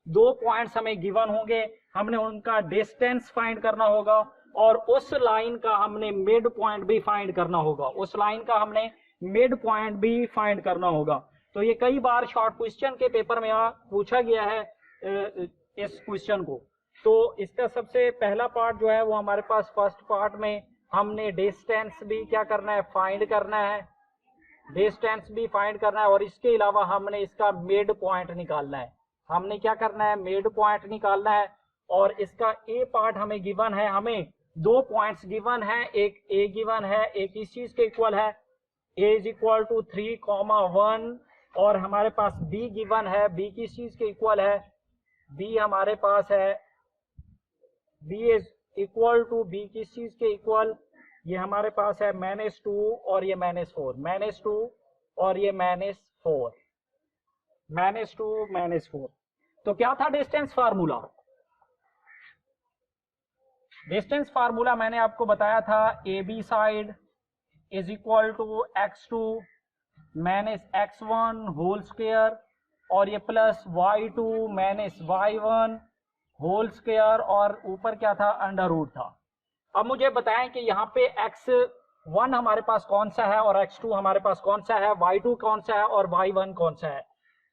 दो पॉइंट्स हमें गिवन होंगे, हमने उनका डिस्टेंस फाइंड करना होगा और उस लाइन का हमने मिड पॉइंट भी फाइंड करना होगा, उस लाइन का हमने मिड पॉइंट भी फाइंड करना होगा। तो ये कई बार शॉर्ट क्वेश्चन के पेपर में पूछा गया है इस क्वेश्चन को। तो इसका सबसे पहला पार्ट जो है वो हमारे पास फर्स्ट पार्ट में हमने डिस्टेंस भी क्या करना है, फाइंड करना है, डिस्टेंस भी फाइंड करना है और इसके अलावा हमने इसका मिड पॉइंट निकालना है। हमने क्या करना है, मिड पॉइंट निकालना है। और इसका ए पार्ट हमें गिवन है, हमें दो पॉइंट्स गिवन है, एक ए गिवन है, एक इस चीज के इक्वल है, ए इज इक्वल टू 3,1 और हमारे पास बी गिवन है, बी किस चीज के इक्वल है, बी हमारे पास है, B is equal to, B किस चीज के इक्वल, ये हमारे पास है -2 और ये -4, -2 और ये -4, -2 -4। तो क्या था डिस्टेंस फार्मूला? डिस्टेंस फार्मूला मैंने आपको बताया था, A B side is equal to x2 minus x1 whole square और ये plus y2 minus y1 whole square और ऊपर क्या था, अंडर रूट था। अब मुझे बताएं कि यहाँ पे x1 हमारे पास कौन सा है और x2 हमारे पास कौन सा है, y2 कौन सा है और y1 कौन सा है।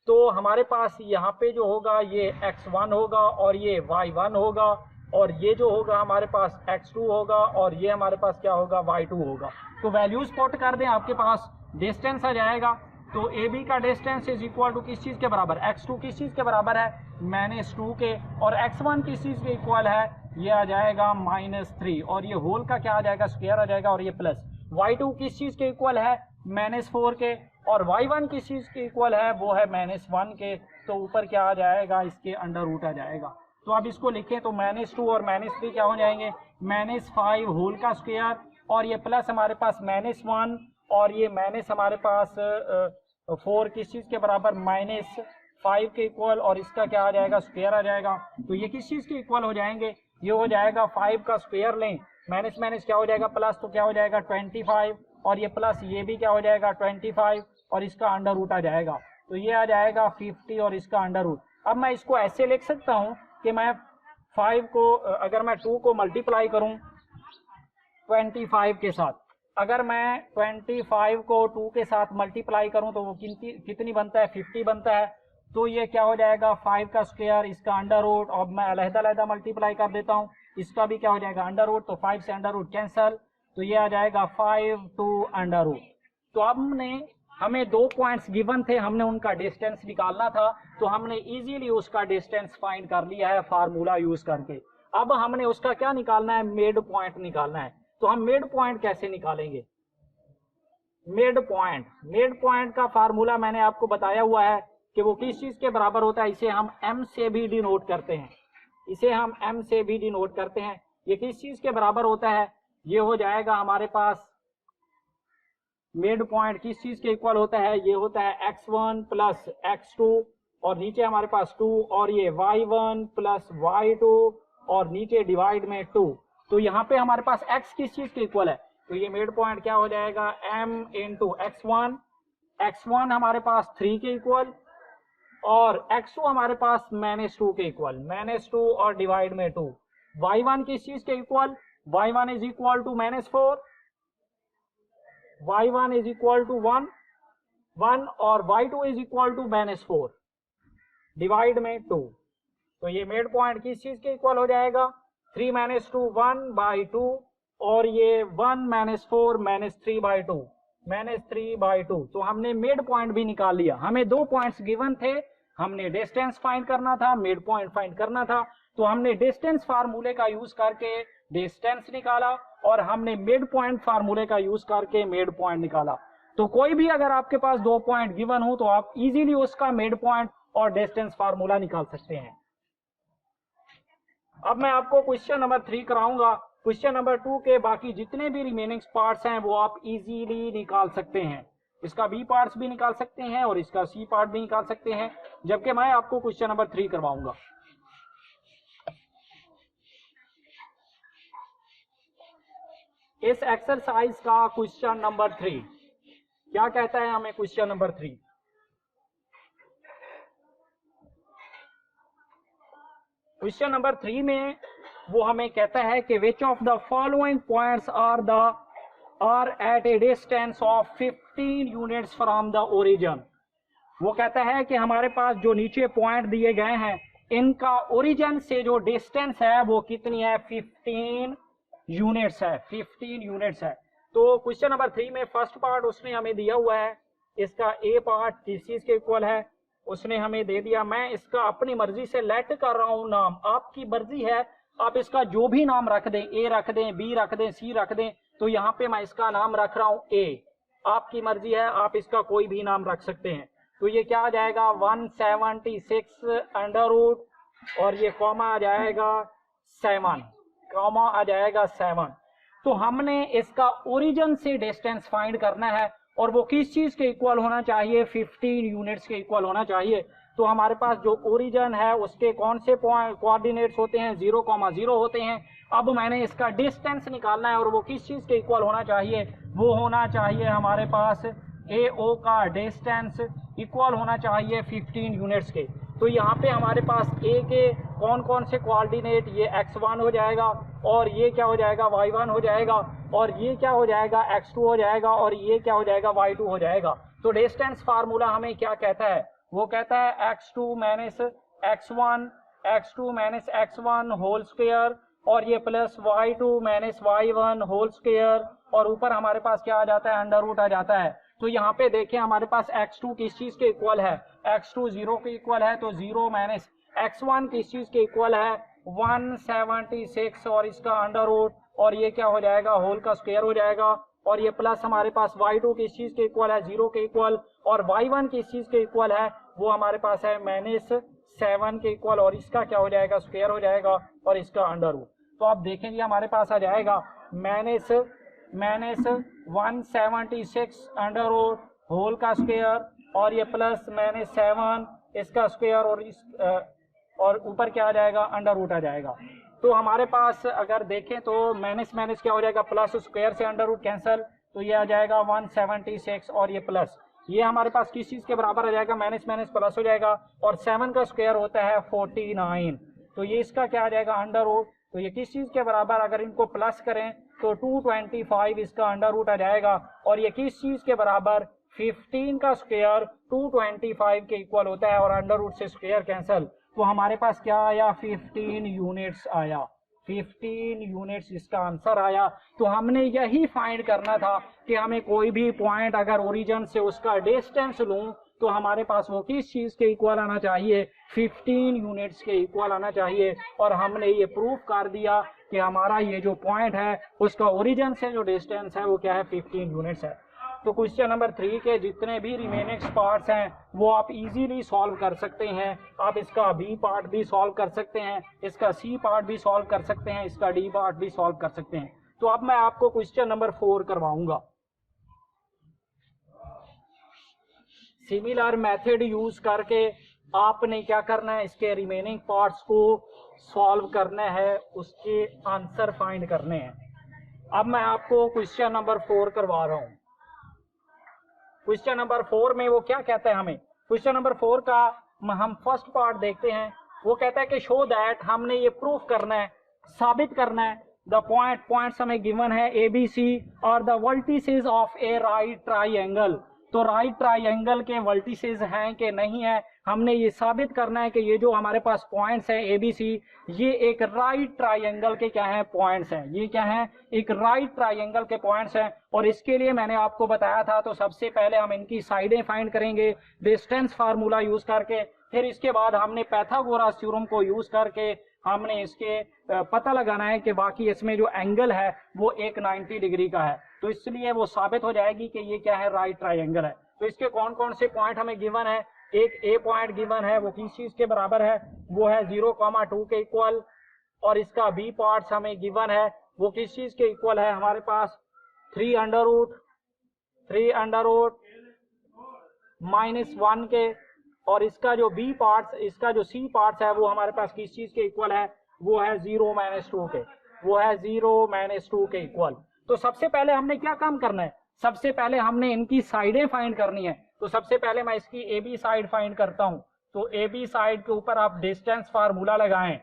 तो हमारे पास यहाँ पे जो होगा ये x1 होगा और ये y1 होगा और ये जो होगा हमारे पास x2 होगा और ये हमारे पास क्या होगा, y2 होगा। तो वैल्यूज पुट कर दें, आपके पास डिस्टेंस आ जाएगा। तो ए बी का डिस्टेंस इज इक्वल टू किस चीज के बराबर, x2 किस चीज के बराबर है, -2 के, और x1 किस चीज के इक्वल है, ये आ जाएगा -3 और ये होल का क्या आ जाएगा, स्क्वायर आ जाएगा और ये प्लस। y2 किस चीज के इक्वल है, -4 के, और y1 किस चीज के इक्वल है, वो है -1 के। तो ऊपर क्या आ जाएगा, इसके अंडर रूट आ जाएगा। तो अब इसको लिखें तो -2 और -3 क्या हो जाएंगे, -5 होल का स्क्वायर और ये प्लस हमारे पास -1 और ये माइनस हमारे पास 4 किस चीज के बराबर, -5 के इक्वल और इसका क्या आ जाएगा, स्क्वायर आ जाएगा। तो ये किस चीज के इक्वल हो जाएंगे, ये हो जाएगा 5 का स्क्वायर लें, माइनस माइनस क्या हो जाएगा, प्लस, तो क्या हो जाएगा 25 और ये प्लस ये भी क्या हो जाएगा 25 और इसका अंडर रूट आ जाएगा। तो ये आ जाएगा 50 और इसका अंडर रूट। अब मैं इसको ऐसे लिख सकता हूं कि मैं 5 को, अगर मैं 2 को मल्टीप्लाई करूं 25 के साथ, अगर मैं 25 को 2 के साथ मल्टीप्लाई करूं तो वो कितनी बनता है, 50 बनता है। तो ये क्या हो जाएगा 5 का स्क्वायर, इसका अंडर रूट, और मैं अलग-अलग मल्टीप्लाई कर देता हूं, इसका भी क्या हो जाएगा अंडर रूट, तो 5 से अंडर रूट कैंसल, तो ये आ जाएगा 5 टू अंडर रूट। तो अब हमें दो पॉइंट्स गिवन थे, हमने उनका डिस्टेंस निकालना था, तो हमने इजीली उसका डिस्टेंस फाइंड कर लिया है फार्मूला यूज करके। अब हमने उसका क्या निकालना है, मिड पॉइंट निकालना है। तो हम मिड पॉइंट कैसे निकालेंगे, मिड पॉइंट का फार्मूला मैंने आपको बताया हुआ है कि वो किस चीज के बराबर होता है, इसे हम m से भी डिनोट करते हैं, इसे हम m से भी डिनोट करते हैं। ये किस चीज के बराबर होता है, ये हो जाएगा हमारे पास मिड पॉइंट किस चीज के इक्वल होता है, ये होता है x1 प्लस x2 और नीचे हमारे पास 2 और ये y1 प्लस y2 और नीचे डिवाइड में 2। तो यहाँ पे हमारे पास x किस चीज के इक्वल है, तो ये मिड पॉइंट क्या हो जाएगा m इंटू x1 हमारे पास 3 के इक्वल और x2 हमारे पास -2 के इक्वल, -2 और डिवाइड में 2। y1 किस चीज के equal, y1 is equal to -4, y1 is equal to 1 और y2 is equal to -4 divide में 2। तो ये मिड पॉइंट किस चीज के इक्वल हो जाएगा, 3 - 2 1/2 और ये 1 - 4 -3/2 -3/2। तो हमने मिड पॉइंट भी निकाल लिया। हमें दो पॉइंट्स गिवन थे, हमने डिस्टेंस फाइंड करना था, मिड पॉइंट फाइंड करना था। तो हमने डिस्टेंस फार्मूले का यूज करके डिस्टेंस निकाला और हमने मिड पॉइंट फार्मूले का यूज करके मिड पॉइंट निकाला। तो कोई भी अगर आपके पास दो पॉइंट गिवन हो तो आप इजीली उसका मिड पॉइंट और डिस्टेंस फार्मूला निकाल सकते हैं। अब मैं आपको क्वेश्चन नंबर 3 कराऊंगा। क्वेश्चन नंबर 2 के बाकी जितने भी रिमेनिंग पार्ट्स हैं वो आप इजीली निकाल सकते हैं। इसका बी पार्ट्स भी निकाल सकते हैं और इसका सी पार्ट भी निकाल सकते हैं, जबकि मैं आपको क्वेश्चन नंबर 3 करवाऊंगा। इस एक्सरसाइज का क्वेश्चन नंबर 3 क्या कहता है हमें, क्वेश्चन नंबर 3 क्वेश्चन नंबर 3 में वो हमें कहता है कि which of the following points are at a distance of 15 units from the origin. वो कहता है कि हमारे पास जो नीचे पॉइंट दिए गए हैं इनका ओरिजिन से जो डिस्टेंस है वो कितनी है, 15 यूनिट्स है, 15 यूनिट्स है। तो क्वेश्चन नंबर 3 में फर्स्ट पार्ट उसने हमें दिया हुआ है, इसका ए पार्ट किस चीज के इक्वल है उसने हमें दे दिया। मैं इसका अपनी मर्जी से लेट कर रहा हूं नाम, आपकी मर्जी है, आप इसका जो भी नाम रख दें, ए रख दें, बी रख दें, सी रख दें। तो यहाँ पे मैं इसका नाम रख रहा हूं ए, आपकी मर्जी है, आप इसका कोई भी नाम रख सकते हैं। तो ये क्या आ जाएगा 176 अंडर रूट और ये कॉमा आ जाएगा 7, कॉमा आ जाएगा 7। तो हमने इसका ओरिजिन से डिस्टेंस फाइंड करना है और वो किस चीज के इक्वल होना चाहिए, 15 यूनिट्स के इक्वल होना चाहिए। तो हमारे पास जो ओरिजिन है उसके कौन से पॉइंट कोऑर्डिनेट्स होते हैं, 0,0 होते हैं। अब मैंने इसका डिस्टेंस निकालना है और वो किस चीज के इक्वल होना चाहिए, वो होना चाहिए हमारे पास AO का डिस्टेंस इक्वल होना चाहिए 15 यूनिट्स के। तो यहाँ पे हमारे पास A के कौन कौन से कोऑर्डिनेट, ये x1 हो जाएगा और ये क्या हो जाएगा y1 हो जाएगा और ये क्या हो जाएगा x2 हो जाएगा और ये क्या हो जाएगा y2 हो जाएगा। तो डिस्टेंस फार्मूला हमें क्या कहता है, वो कहता है x2 minus x1 whole square और ये plus y2 minus y1 whole square और ऊपर हमारे पास क्या आ जाता है, अंडर रूट आ जाता है। तो यहाँ पे देखें हमारे पास x2 किस चीज के इक्वल है, x2 0 के इक्वल है, तो 0 माइनस x1 किस चीज के इक्वल है 176 और इसका अंडर रूट और ये क्या हो जाएगा होल का स्क्वायर हो जाएगा और ये प्लस हमारे पास y2 किस चीज के इक्वल है 0 के इक्वल और y1 किस चीज के इक्वल है, वो हमारे पास है -7 के इक्वल और इसका क्या हो जाएगा स्क्वायर हो जाएगा और इसका अंडर रूट। तो आप देखेंगे हमारे पास आ जाएगा -176 अंडर रूट होल का स्क्वायर और ये प्लस -7 इसका स्क्वायर और इस और ऊपर क्या आ जाएगा अंडर रूट आ जाएगा। तो हमारे पास अगर देखें तो माइनस माइनस क्या हो जाएगा, प्लस स्क्वायर से अंडर रूट कैंसिल, तो ये आ जाएगा 176 और ये प्लस ये हमारे पास किस चीज के बराबर आ जाएगा, माइनस माइनस प्लस हो जाएगा और 7 का स्क्वायर होता है 49। तो ये इसका क्या आ जाएगा अंडर रूट, तो ये किस चीज के बराबर, अगर इनको प्लस करें तो 225 इसका अंडर रूट आ जाएगा और ये किस चीज के बराबर 15 का स्क्वायर 225 के इक्वल होता है और अंडर रूट से स्क्वायर कैंसिल। तो हमारे पास क्या आया 15 यूनिट्स आया, 15 यूनिट्स इसका आंसर आया। तो हमने यही फाइंड करना था कि हमें कोई भी पॉइंट अगर ओरिजिन से उसका डिस्टेंस लूं तो हमारे पास वो किस चीज के इक्वल आना चाहिए, 15 यूनिट्स के इक्वल आना चाहिए। और हमने ये प्रूफ कर दिया कि हमारा ये जो पॉइंट है उसका ओरिजिन से जो डिस्टेंस है वो क्या है 15 यूनिट्स है। तो क्वेश्चन नंबर 3 के जितने भी रिमेनिंग पार्ट्स हैं वो आप इजीली सॉल्व कर सकते हैं। आप इसका बी पार्ट भी सॉल्व कर सकते हैं, इसका सी पार्ट भी सॉल्व कर सकते हैं, इसका डी पार्ट भी सॉल्व कर सकते हैं। तो अब मैं आपको क्वेश्चन नंबर 4 करवाऊंगा। सिमिलर मेथड यूज करके आपने क्या करना है, इसके रिमेनिंग पार्ट्स को सॉल्व करना है, उसके आंसर फाइंड करने हैं। अब मैं आपको क्वेश्चन नंबर 4 करवा रहा हूं। क्वेश्चन नंबर 4 में वो क्या कहता है हमें, क्वेश्चन नंबर 4 का हम फर्स्ट पार्ट देखते हैं। वो कहता है कि शो दैट, हमने ये प्रूफ करना है, साबित करना है, द पॉइंट्स हमें गिवन है ABC और the vertices of a right triangle. तो राइट ट्राइंगल के वर्टिसेस हैं कि नहीं है, हमने ये साबित करना है कि ये जो हमारे पास पॉइंट्स हैं ABC, ये एक राइट ट्राइंगल के क्या है पॉइंट्स हैं, ये क्या है एक राइट ट्राइंगल के पॉइंट्स हैं। और इसके लिए मैंने आपको बताया था, तो सबसे पहले हम इनकी साइडें फाइंड करेंगे डिस्टेंस फार्मूला यूज करके, फिर इसके बाद हमने पाइथागोरस थ्योरम को यूज करके हमने इसके पता लगाना है कि बाकी इसमें जो एंगल है वो एक 90 डिग्री का है। तो इसलिए वो साबित हो जाएगी कि ये क्या है राइट ट्राइंगल है। तो इसके कौन कौन से पॉइंट हमें गिवन है, एक ए पॉइंट गिवन है, वो किस चीज के बराबर है, वो है 0,2 के इक्वल। और इसका बी पार्ट हमें गिवन है, वो किस चीज के इक्वल है, हमारे पास 3 अंडर रूट -1 के। और इसका जो बी पार्ट्स, इसका जो सी पार्ट्स है वो हमारे पास किस चीज के इक्वल है, वो है 0-2 के, वो है 0-2 के इक्वल। तो सबसे पहले हमने क्या काम करना है, सबसे पहले हमने इनकी साइडें फाइंड करनी है। तो सबसे पहले मैं इसकी AB साइड फाइंड करता हूं। तो AB साइड के ऊपर आप डिस्टेंस फार्मूला लगाएं,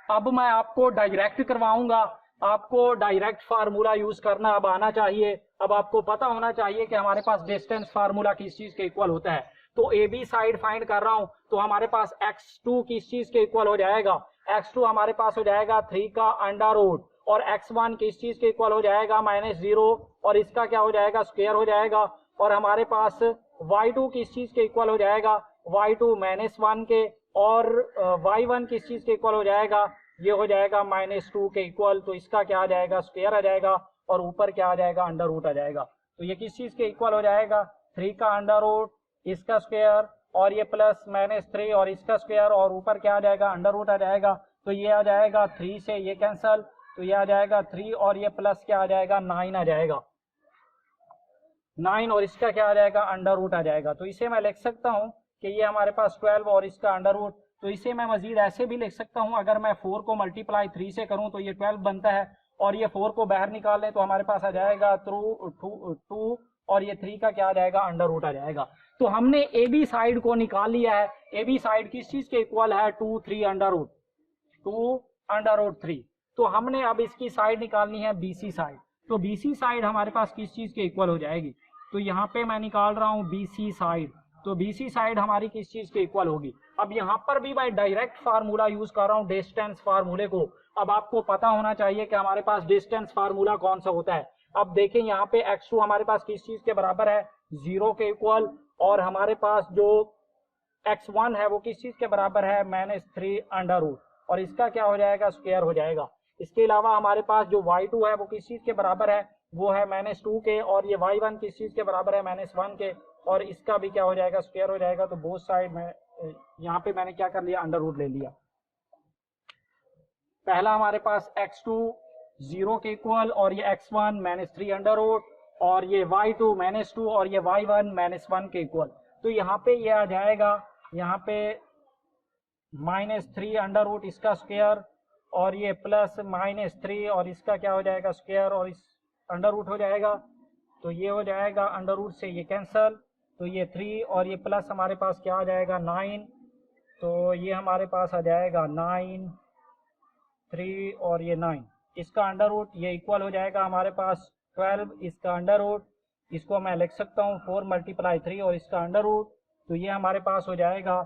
अब मैं आपको डायरेक्ट करवाऊंगा, आपको डायरेक्ट फार्मूला यूज करना अब आना चाहिए। अब आपको पता होना चाहिए कि हमारे पास डिस्टेंस फार्मूला किस चीज के इक्वल होता है। तो ए बी साइड फाइंड कर रहा हूं, तो हमारे पास x2 किस चीज के इक्वल हो जाएगा, x2 हमारे पास हो जाएगा 3 का अंडर रूट, और x1 किस चीज के इक्वल हो जाएगा -0, और इसका क्या हो जाएगा स्क्वायर हो जाएगा। और हमारे पास y2 किस चीज के इक्वल हो जाएगा, y2 -1 के, और y1 किस चीज के इक्वल हो जाएगा, ये हो जाएगा -2 के इक्वल। तो इसका क्या आ जाएगा स्क्वायर आ जाएगा, और ऊपर क्या आ जाएगा अंडर रूट आ जाएगा। तो ये किस चीज के इक्वल हो जाएगा, 3 का अंडर रूट, इसका स्क्वायर, और ये प्लस -3 और इसका स्क्वायर, और ऊपर क्या आ जाएगा अंडर रूट आ जाएगा। तो ये आ जाएगा 3 से ये कैंसल, तो ये आ जाएगा 3, और ये प्लस क्या आ जाएगा 9 आ जाएगा, 9, और इसका क्या आ जाएगा अंडर रूट आ जाएगा। तो इसे मैं लिख सकता हूँ कि ये हमारे पास 12 और इसका अंडर रूट। तो इसे मैं मजीद ऐसे भी लिख सकता हूँ, अगर मैं 4 को मल्टीप्लाई 3 से करूँ तो ये 12 बनता है, और ये 4 को बाहर निकाल लें तो हमारे पास आ जाएगा 2, और ये 3 का क्या आ जाएगा अंडर रूट आ जाएगा। तो हमने ए बी साइड को निकाल लिया है। ए बी साइड किस चीज के इक्वल है, 2 3 अंडर रूट, 2 अंडर रूट 3। तो हमने अब इसकी साइड निकालनी है बीसी साइड। तो बीसी साइड हमारे पास किस चीज के इक्वल हो जाएगी, तो यहाँ पे मैं निकाल रहा हूँ बीसी साइड। तो बीसी साइड हमारी किस चीज के इक्वल होगी। अब यहाँ पर भी मैं डायरेक्ट फार्मूला यूज कर रहा हूँ डिस्टेंस फार्मूले को। अब आपको पता होना चाहिए कि हमारे पास डिस्टेंस फार्मूला कौन सा होता है। अब देखें यहाँ पे x2 हमारे पास किस चीज के बराबर है, 0 के इक्वल, और हमारे पास जो x1 है वो किस चीज के बराबर है, -3 अंडर रूट, और इसका क्या हो जाएगा स्क्वायर हो जाएगा। इसके अलावा हमारे पास जो y2 है वो किस चीज के बराबर है, वो है -2 के, और ये y1 किस चीज के बराबर है, -1 के, और इसका भी क्या हो जाएगा स्क्वायर हो जाएगा। तो बोथ साइड में यहाँ पे मैंने क्या कर लिया अंडर रूट ले लिया। पहला हमारे पास x2 0 के इक्वल, और ये x1 -3 अंडर रूट, और ये y2 -2, और ये y1 -1 के इक्वल। तो यहाँ पे ये आ जाएगा, यहाँ पे -3 अंडर रूट इसका स्क्वायर, और ये प्लस -3 और इसका क्या हो जाएगा स्क्वायर, और इस अंडर रूट हो जाएगा। तो ये हो जाएगा अंडर रूट से ये कैंसल, तो ये 3 और ये प्लस हमारे पास क्या आ जाएगा 9। तो ये हमारे पास आ जाएगा 9, 3 और ये 9, इसका अंडर रूट, ये इक्वल हो जाएगा हमारे पास 12, इसका अंडर रूट, इसको मैं लिख सकता हूँ 4 × 3 और इसका अंडर रूट। तो ये हमारे पास हो जाएगा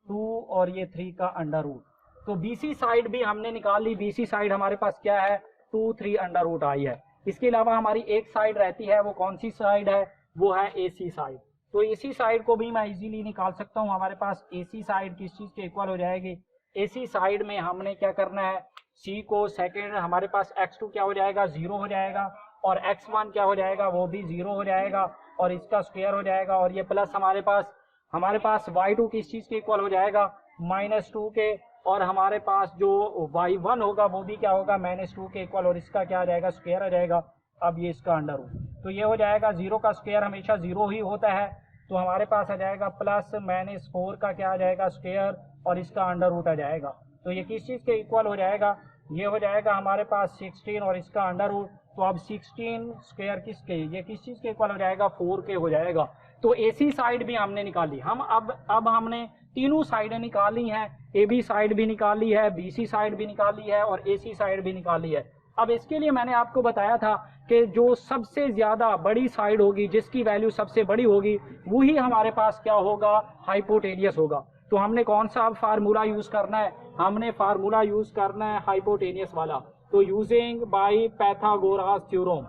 2 और ये 3 का अंडर रूट। तो बीसी साइड भी हमने निकाल ली। बीसी साइड हमारे पास क्या है, 2 3 अंडर रूट आई है। इसके अलावा हमारी एक साइड रहती है, वो कौन सी साइड है, वो है एसी साइड। तो एसी साइड को भी मैं इजीली निकाल सकता हूँ। हमारे पास एसी साइड किस चीज के इक्वल हो जाएगी, एसी साइड में हमने क्या करना है, सी को सेकेंड, हमारे पास x2 क्या हो जाएगा 0 हो जाएगा, और x1 क्या हो जाएगा वो भी 0 हो जाएगा, और इसका स्क्वायर हो जाएगा, और ये प्लस हमारे पास y2 किस चीज के इक्वल हो जाएगा -2 के, और हमारे पास जो y1 होगा वो भी क्या होगा -2 के इक्वल, और इसका क्या आ जाएगा स्क्वायर आ जाएगा। अब ये इसका अंडर रूट, तो ये हो जाएगा 0 का स्क्वायर हमेशा 0 ही होता है। तो हमारे पास आ जाएगा प्लस -4 का क्या आ जाएगा स्क्वायर, और इसका अंडर रूट आ जाएगा। तो ये किस चीज के इक्वल हो जाएगा, ये हो जाएगा हमारे पास 16 और इसका अंडर रूट। तो अब 16 स्क्वायर किसके, ये किस चीज के इक्वल हो जाएगा 4 के हो जाएगा। तो एसी साइड भी हमने निकाली। हम अब हमने तीनों साइडें निकाली हैं, ए बी साइड भी निकाली है, बीसी साइड भी निकाली है, और एसी साइड भी निकाली है। अब इसके लिए मैंने आपको बताया था कि जो सबसे ज्यादा बड़ी साइड होगी, जिसकी वैल्यू सबसे बड़ी होगी, वही हमारे पास क्या होगा, हाइपोटेनियस होगा। तो हमने कौन सा फार्मूला यूज करना है, हमने फार्मूला यूज करना है हाइपोटेनियस वाला। तो using by Pythagoras theorem,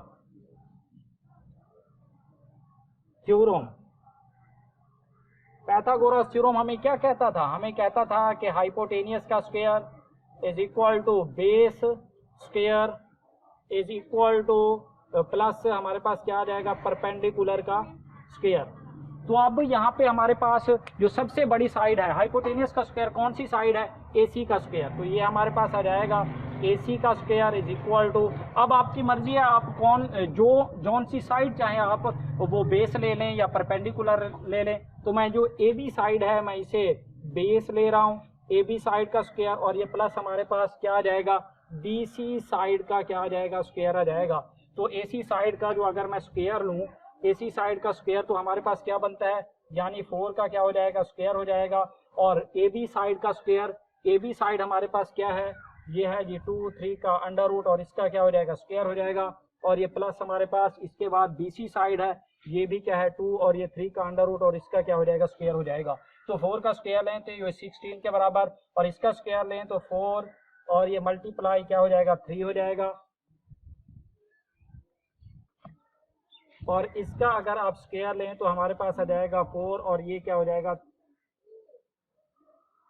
Pythagoras theorem हमें क्या कहता था, हमें कहता था कि हाइपोटेनियस का square is equal to base square is equal to plus हमारे पास क्या आ जाएगा परपेंडिकुलर का स्क्वायर। तो अब यहाँ पे हमारे पास जो सबसे बड़ी साइड है, हाइपोटेनियस का स्क्वायर कौन सी साइड है, एसी का स्क्वायर। तो ये हमारे पास आ जाएगा एसी का स्क्वायर इज इक्वल टू, अब आपकी मर्जी है आप जौन सी साइड चाहे आप वो बेस ले लें या परपेंडिकुलर ले लें। तो मैं जो ए बी साइड है मैं इसे बेस ले रहा हूँ, ए बी साइड का स्क्वायर, और ये प्लस हमारे पास क्या आ जाएगा बी सी साइड का क्या आ जाएगा स्क्वायर आ जाएगा। तो ए सी साइड का जो अगर मैं स्क्वायर लूँ, एसी साइड का स्क्वायर, तो हमारे पास क्या बनता है, यानी 4 का क्या हो जाएगा स्क्वायर हो जाएगा, और ए बी साइड का स्क्वायर, ए बी साइड हमारे पास क्या है ये है ये 2 3 का अंडर रूट और इसका क्या हो जाएगा स्क्वायर हो जाएगा, और ये प्लस हमारे पास इसके बाद बीसी साइड है, ये भी क्या है 2 और ये 3 का अंडर रूट और इसका क्या हो जाएगा स्क्वायर हो जाएगा। तो 4 का स्क्वायर लें तो ये 16 के बराबर, और इसका स्क्वायर लें तो 4 और ये मल्टीप्लाई क्या हो जाएगा 3 हो जाएगा, और इसका अगर आप स्क्वायर लें तो हमारे पास आ जाएगा 4 और ये क्या हो जाएगा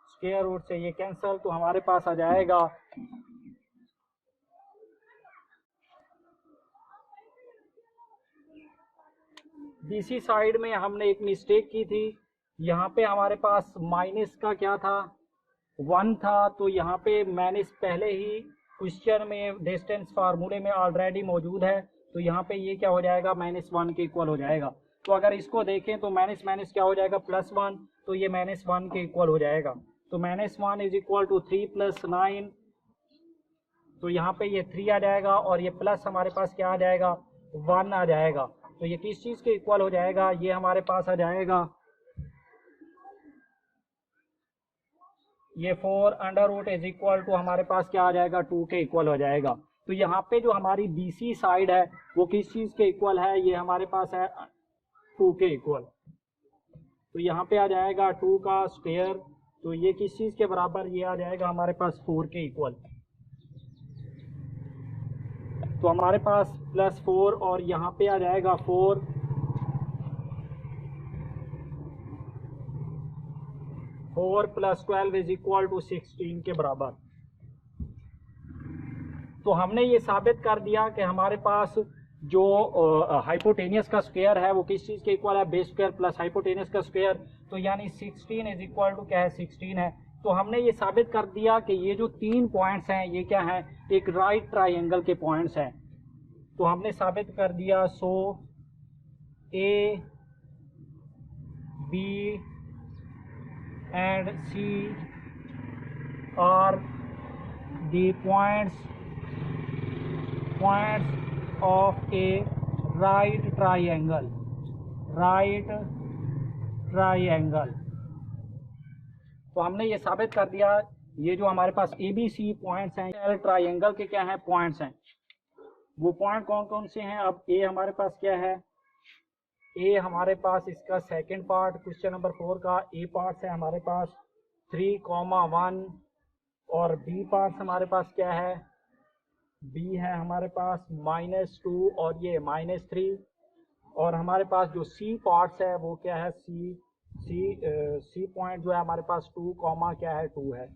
स्क्वायर रूट से ये कैंसल, तो हमारे पास आ जाएगा बीसी साइड में हमने एक मिस्टेक की थी, यहाँ पे हमारे पास माइनस का क्या था 1 था, तो यहाँ पे मैंने पहले ही क्वेश्चन में डिस्टेंस फार्मूले में ऑलरेडी मौजूद है, तो यहाँ पे ये क्या हो जाएगा -1 के इक्वल हो जाएगा। तो अगर इसको देखें तो माइनस माइनस क्या हो जाएगा +1, तो ये -1 के इक्वल हो जाएगा। तो -1 इज इक्वल टू 3 + 9, तो यहाँ पे ये 3 आ जाएगा और ये प्लस हमारे पास क्या आ जाएगा 1 आ जाएगा। तो ये किस चीज़ के इक्वल हो जाएगा, ये हमारे पास आ जाएगा ये 4 under root is equal to हमारे पास क्या आ जाएगा 2 के इक्वल हो जाएगा। तो यहाँ पे जो हमारी बीसी साइड है वो किस चीज़ के इक्वल है, ये हमारे पास है 2 के इक्वल। तो यहाँ पे आ जाएगा 2 का स्क्वायर, तो ये किस चीज़ के बराबर, ये आ जाएगा हमारे पास 4 के इक्वल। तो हमारे पास +4 और यहाँ पे आ जाएगा 4 + 12 इज इक्वल टू 16 के बराबर। तो हमने ये साबित कर दिया कि हमारे पास जो हाइपोटेनियस का स्क्वायर है वो किस चीज़ के इक्वल है, बेस स्क्वायर प्लस हाइपोटेनियस का स्क्वायर, तो यानी 16 इज इक्वल टू क्या है 16 है। तो हमने ये साबित कर दिया कि ये जो 3 पॉइंट्स हैं ये क्या हैं, एक राइट ट्राइंगल के पॉइंट्स हैं। तो हमने साबित कर दिया, so A B and C are the points of a right triangle. तो हमने ये साबित कर दिया, ये जो हमारे पास ए बी सी पॉइंट्स हैं ट्राइंगल के क्या हैं पॉइंट्स हैं। वो पॉइंट कौन कौन से हैं, अब ए हमारे पास क्या है, ए हमारे पास इसका सेकंड पार्ट क्वेश्चन नंबर 4 का ए पार्ट है हमारे पास 3,1, और बी पार्ट हमारे पास क्या है, बी है हमारे पास -2 और ये -3, और हमारे पास जो सी पार्ट्स है वो क्या है, सी पॉइंट जो है हमारे पास 2, क्या है 2 है।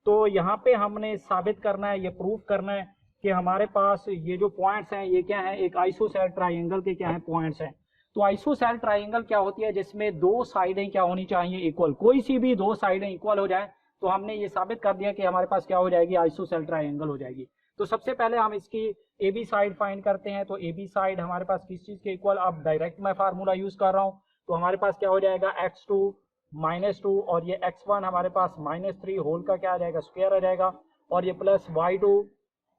तो यहाँ पे हमने साबित करना है, ये प्रूफ करना है कि हमारे पास ये जो पॉइंट्स हैं ये क्या है, एक आइसोसेलेस ट्राइंगल के क्या है पॉइंट्स हैं। तो आइसोसेलेस ट्राइंगल क्या होती है, जिसमें 2 साइडें क्या होनी चाहिए इक्वल, कोई सी भी 2 साइडें इक्वल हो जाए। तो हमने ये साबित कर दिया कि हमारे पास क्या हो जाएगी, आइसोसेलेस ट्राइंगल हो जाएगी। तो सबसे पहले हम इसकी ए बी साइड फाइंड करते हैं। तो ए बी साइड हमारे पास किस चीज़ के इक्वल, अब डायरेक्ट मैं फार्मूला यूज कर रहा हूँ, तो हमारे पास क्या हो जाएगा x2 -2 और ये x1 हमारे पास -3 होल का क्या आ जाएगा स्क्वायर आ जाएगा, और ये प्लस y2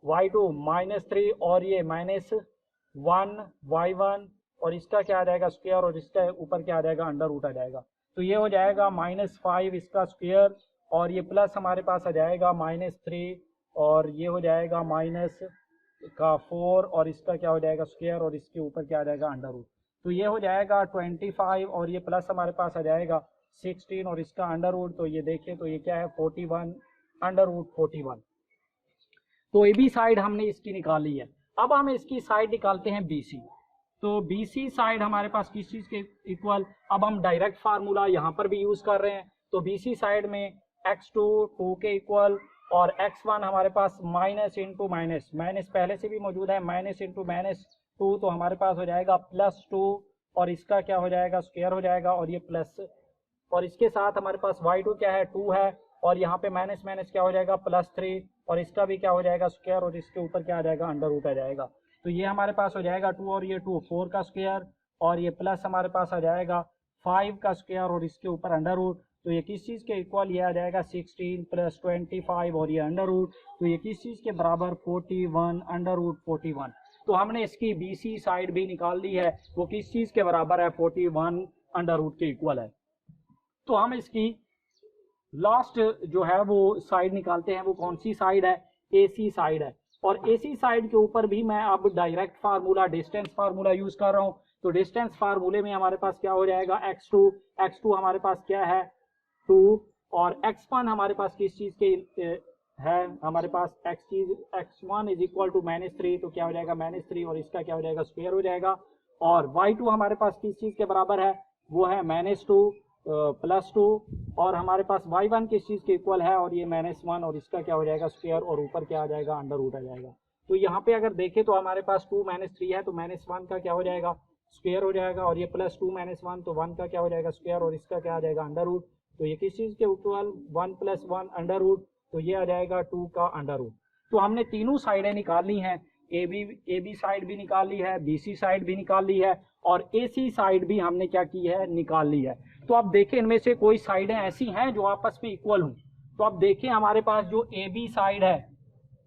-3 और ये -1 y1 और इसका क्या आ जाएगा स्क्वायर, और इसका ऊपर क्या आ जाएगा अंडर रूट आ जाएगा। तो ये हो जाएगा -5 इसका स्क्वायर, और ये प्लस हमारे पास आ जाएगा -3 और ये हो जाएगा -4 और इसका क्या हो जाएगा स्क्वायर, और इसके ऊपर क्या आ जाएगा अंडर रूट। तो ये हो जाएगा 25 और ये प्लस हमारे पास आ जाएगा 16 और इसका अंडर रूट। तो ये देखिए तो ये क्या है 41 अंडर रूट 41। तो ए बी साइड हमने इसकी निकाली है। अब हम इसकी साइड निकालते हैं बी सी। तो बी सी साइड हमारे पास किस चीज़ के इक्वल, अब हम डायरेक्ट फार्मूला यहाँ पर भी यूज़ कर रहे हैं। तो बी सी साइड में x2 2 के इक्वल और x1 हमारे पास माइनस इंटू माइनस, माइनस पहले से भी मौजूद है, माइनस इंटू -2 तो हमारे पास हो जाएगा +2 और इसका क्या हो जाएगा स्क्वायर हो जाएगा, और ये प्लस, और इसके साथ हमारे पास y2 क्या है 2 है, और यहाँ पे माइनस माइनस क्या हो जाएगा +3 और इसका भी क्या हो जाएगा स्क्वायर, और इसके ऊपर क्या आ जाएगा अंडर रूट आ जाएगा। तो ये हमारे पास हो जाएगा 2 और ये 2 4 का स्क्वायर, और ये प्लस हमारे पास आ जाएगा 5 का स्क्वायर और इसके ऊपर अंडर रूट। तो ये किस चीज़ के इक्वल, ये आ जाएगा 16 + 25 और ये अंडर रूट। तो ये किस चीज़ के बराबर 41 अंडर रूट 41। तो हमने इसकी बी सी साइड भी निकाल ली है, वो किस चीज़ के बराबर है 41 अंडर रूट के इक्वल है। तो हम इसकी लास्ट जो है वो साइड निकालते हैं, वो कौन सी साइड है, AC साइड है, और AC साइड के ऊपर भी मैं अब direct formula distance formula use कर रहा हूँ। तो डिस्टेंस फार्मूले में हमारे पास क्या हो जाएगा, x2 हमारे पास क्या है 2, और x1 हमारे पास किस चीज के है, हमारे पास x1 इज इक्वल टू -3, तो क्या हो जाएगा -3, और इसका क्या हो जाएगा स्क्वायर हो जाएगा। और y2 हमारे पास किस चीज के बराबर है, वो है -2 +2, और हमारे पास y1 किस चीज के इक्वल है, और ये -1, और इसका क्या हो जाएगा स्क्वायर, और ऊपर क्या आ जाएगा अंडर रूट आ जाएगा। तो यहाँ पे अगर देखें तो हमारे पास 2 -3 है, तो -1 का क्या हो जाएगा स्क्वायर हो जाएगा, और ये +2 -1 तो 1 का क्या हो जाएगा स्क्वायर, और इसका क्या आ जाएगा अंडर रूट। तो ये किस चीज के इक्वल 1 + 1 अंडर रूट, तो ये आ जाएगा 2 का अंडर रूट। तो हमने तीनों साइडें निकाल ली हैं, ए बी साइड भी निकाल ली है, BC साइड भी निकाल ली है, और AC साइड भी हमने क्या की है निकाल ली है। तो अब देखें इनमें से कोई साइडें ऐसी हैं जो आपस में इक्वल हों। तो अब देखें हमारे पास जो AB साइड है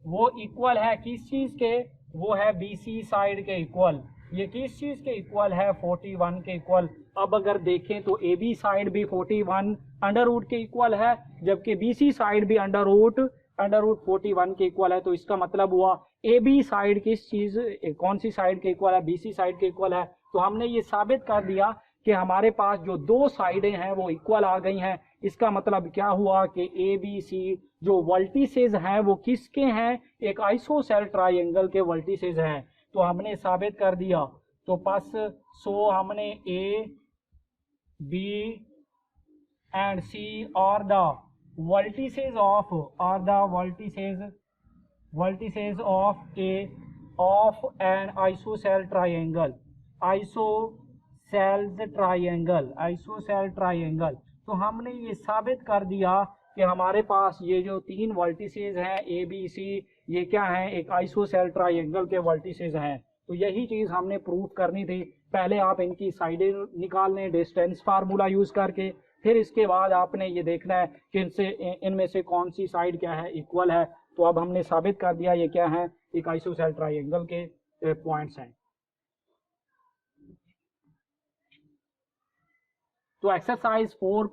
वो इक्वल है किस चीज के, वो है BC साइड के इक्वल। ये किस चीज के इक्वल है 41 के इक्वल। अब अगर देखें तो AB साइड भी 41 अंडर रूट के इक्वल है, जबकि BC साइड भी अंडर रूट 41 के इक्वल है। तो इसका मतलब हुआ AB साइड किस चीज कौन सी साइड के इक्वल है, BC साइड के इक्वल है। तो हमने ये साबित कर दिया कि हमारे पास जो दो साइडें हैं वो इक्वल आ गई हैं। इसका मतलब क्या हुआ कि ABC जो वर्टिसेस हैं वो किसके हैं, एक आइसोसेल ट्रायंगल के वर्टिसेस हैं। तो हमने साबित कर दिया। तो बस हमने A, B and C are the vertices of an isosceles triangle। तो हमने ये साबित कर दिया कि हमारे पास ये जो तीन वर्टिसेस हैं ABC, ये क्या हैं, एक आइसोसेल ट्रायंगल के वर्टिसेस हैं। तो यही चीज हमने प्रूव करनी थी। पहले आप इनकी साइडें निकाल लें डिस्टेंस फार्मूला यूज करके, फिर इसके बाद आपने ये देखना है कि इनमें से कौन सी साइड क्या है इक्वल है। तो अब हमने साबित कर दिया ये क्या है, एक आइसोसेल ट्रायंगल के पॉइंट्स हैं। तो एक्सरसाइज 4